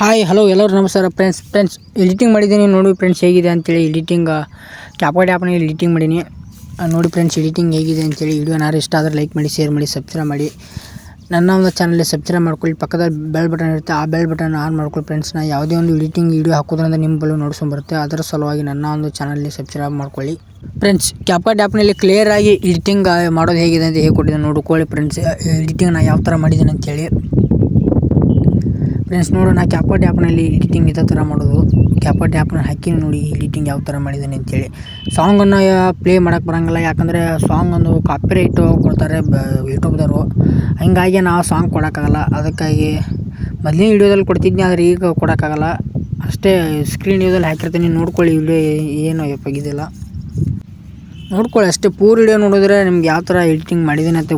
Hi hello ಎಲ್ಲರೂ ನಮಸ್ಕಾರ friends editing ಮಾಡಿದ್ದೀನಿ ನೋಡಿ ಫ್ರೆಂಡ್ಸ್ ಹೇಗಿದೆ ಅಂತೇಳಿ ಎಡಿಟಿಂಗ್ ಕ್ಯಾಪ್ಕಟ್ ಆ್ಯಪ್ನಲ್ಲಿ ಎಡಿಟಿಂಗ್ ಮಾಡೀನಿ ನೋಡಿ ಫ್ರೆಂಡ್ಸ್ ಎಡಿಟಿಂಗ್ ಹೇಗಿದೆ ಅಂತೇಳಿ ವಿಡಿಯೋ ಏನಾದ್ರು ಇಷ್ಟ ಆದರೆ ಲೈಕ್ ಮಾಡಿ ಶೇರ್ ಮಾಡಿ ಸಬ್ಸ್ಕ್ರೈಬ್ ಮಾಡಿ ನನ್ನ ಒಂದು ಚಾನಲ್ಗೆ ಸಬ್ಸ್ಕ್ರೈಬ್ ಮಾಡ್ಕೊಳ್ಳಿ ಪಕ್ಕದಲ್ಲಿ ಬೆಲ್ ಬಟನ್ ಇರುತ್ತೆ ಆ ಬೆಲ್ ಬಟನ್ ಆನ್ ಮಾಡ್ಕೊಳ್ಳಿ ಫ್ರೆಂಡ್ಸ್ ನಾನು ಯಾವುದೇ ಒಂದು ಎಡಿಟಿಂಗ್ ವಿಡಿಯೋ ಹಾಕೋದ್ರಿಂದ ನಿಮ್ಮ ಬಳಿ ನೋಡ್ಸ್ಕೊಂಬರುತ್ತೆ ಅದರ ಸಲುವಾಗಿ ನನ್ನ ಒಂದು ಚಾನಲ್ಗೆ ಸಬ್ಸ್ಕ್ರೈಬ್ ಮಾಡ್ಕೊಳ್ಳಿ ಫ್ರೆಂಡ್ಸ್ ಕ್ಯಾಪ್ಕಟ್ ಆ್ಯಪ್ನಲ್ಲಿ ಕ್ಲಿಯರಾಗಿ ಎಡಿಟಿಂಗ್ ಮಾಡೋದು ಹೇಗಿದೆ ಅಂತ ಹೇಳ್ಕೊಟ್ಟಿದ್ದೀನಿ ನೋಡ್ಕೊಳ್ಳಿ ಫ್ರೆಂಡ್ಸ್ ಎಡಿಟಿಂಗ್ ನಾನು ಯಾವ ಥರ ಮಾಡಿದ್ದೀನಿ ಅಂತೇಳಿ ಫ್ರೆಂಡ್ಸ್ ನೋಡೋಣ ಕ್ಯಾಪ್ಕಟ್ ಆ್ಯಪ್ನಲ್ಲಿ ಎಡಿಟಿಂಗ್ ಇದೇ ಥರ ಮಾಡೋದು ಕ್ಯಾಪ್ಕಟ್ ಆ್ಯಪ್ನ ಹಾಕಿ ನೋಡಿ ಎಡಿಟಿಂಗ್ ಯಾವ ಥರ ಮಾಡಿದ್ದೀನಿ ಅಂತೇಳಿ ಸಾಂಗನ್ನು ಪ್ಲೇ ಮಾಡೋಕ್ಕೆ ಬರೋಂಗಿಲ್ಲ ಯಾಕಂದರೆ ಸಾಂಗ್ ಒಂದು ಕಾಪಿರೈಟ್ ಕೊಡ್ತಾರೆ ಯೂಟ್ಯೂಬ್ದವರು ಹಂಗಾಗಿ ನಾವು ಸಾಂಗ್ ಕೊಡೋಕ್ಕಾಗಲ್ಲ ಅದಕ್ಕಾಗಿ ಮೊದಲಿನ ವೀಡಿಯೋದಲ್ಲಿ ಕೊಡ್ತಿದ್ನಿ ಆದರೆ ಈಗ ಕೊಡೋಕ್ಕಾಗಲ್ಲ ಅಷ್ಟೇ ಸ್ಕ್ರೀನ್ ವೀಡಿಯೋದಲ್ಲಿ ಹಾಕಿರ್ತೀನಿ ನೋಡ್ಕೊಳ್ಳಿ ವಿಡಿಯೋ ಏನು ಇದಿಲ್ಲ ನೋಡ್ಕೊಳ್ಳಿ ಅಷ್ಟೇ ಪೂರ್ ವಿಡಿಯೋ ನೋಡಿದ್ರೆ ನಿಮ್ಗೆ ಯಾವ ಥರ ಎಡಿಟಿಂಗ್ ಮಾಡಿದ್ದೀನಿ ಅಂತ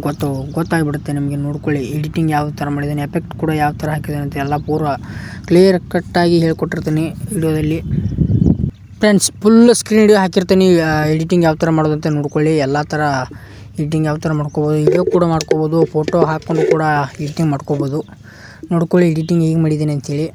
ಗೊತ್ತಾಗ್ಬಿಡುತ್ತೆ ನಿಮಗೆ ನೋಡ್ಕೊಳ್ಳಿ ಎಡಿಟಿಂಗ್ ಯಾವ ಥರ ಮಾಡಿದ್ದೀನಿ ಎಫೆಕ್ಟ್ ಕೂಡ ಯಾವ ಥರ ಹಾಕಿದ್ದೀನಿ ಅಂತ ಎಲ್ಲ ಪೂರ ಕ್ಲಿಯರ್ ಕಟ್ಟಾಗಿ ಹೇಳ್ಕೊಟ್ಟಿರ್ತೀನಿ ವಿಡಿಯೋದಲ್ಲಿ ಫ್ರೆಂಡ್ಸ್ ಫುಲ್ ಸ್ಕ್ರೀನ್ ವಿಡಿಯೋ ಹಾಕಿರ್ತೀನಿ ಎಡಿಟಿಂಗ್ ಯಾವ ಥರ ಮಾಡೋದಂತ ನೋಡ್ಕೊಳ್ಳಿ ಎಲ್ಲ ಥರ ಎಡಿಟಿಂಗ್ ಯಾವ ಥರ ಮಾಡ್ಕೋಬೋದು ವಿಡಿಯೋ ಕೂಡ ಮಾಡ್ಕೋಬೋದು ಫೋಟೋ ಹಾಕ್ಕೊಂಡು ಕೂಡ ಎಡಿಟಿಂಗ್ ಮಾಡ್ಕೋಬೋದು ನೋಡ್ಕೊಳ್ಳಿ ಎಡಿಟಿಂಗ್ ಹೇಗೆ ಮಾಡಿದ್ದೀನಿ ಅಂತೇಳಿ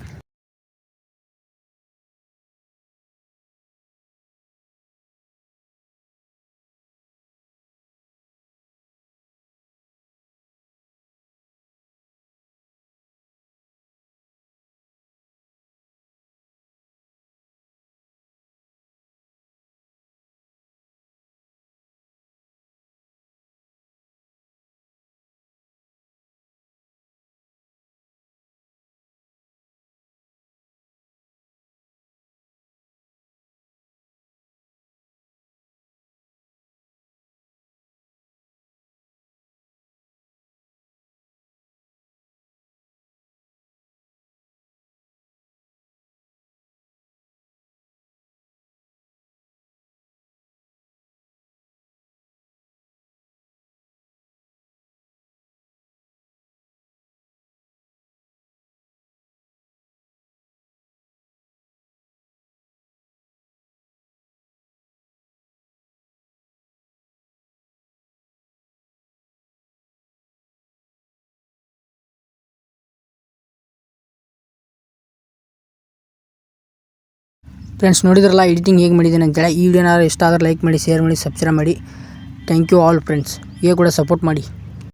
ಫ್ರೆಂಡ್ಸ್ ನೋಡಿದ್ರಲ್ಲ ಎಡಿಟಿಂಗ್ ಹೇಗೆ ಮಾಡಿದ್ದೀನಿ ಅಂತೇಳಿ ಈ ವಿಡಿಯೋನಾದ್ರು ಇಷ್ಟ ಆದರೆ ಲೈಕ್ ಮಾಡಿ ಶೇರ್ ಮಾಡಿ ಸಬ್ಸ್ಕ್ರೈಬ್ ಮಾಡಿ ಥ್ಯಾಂಕ್ ಯು ಆಲ್ ಫ್ರೆಂಡ್ಸ್ ಹೀಗೆ ಕೂಡ ಸಪೋರ್ಟ್ ಮಾಡಿ.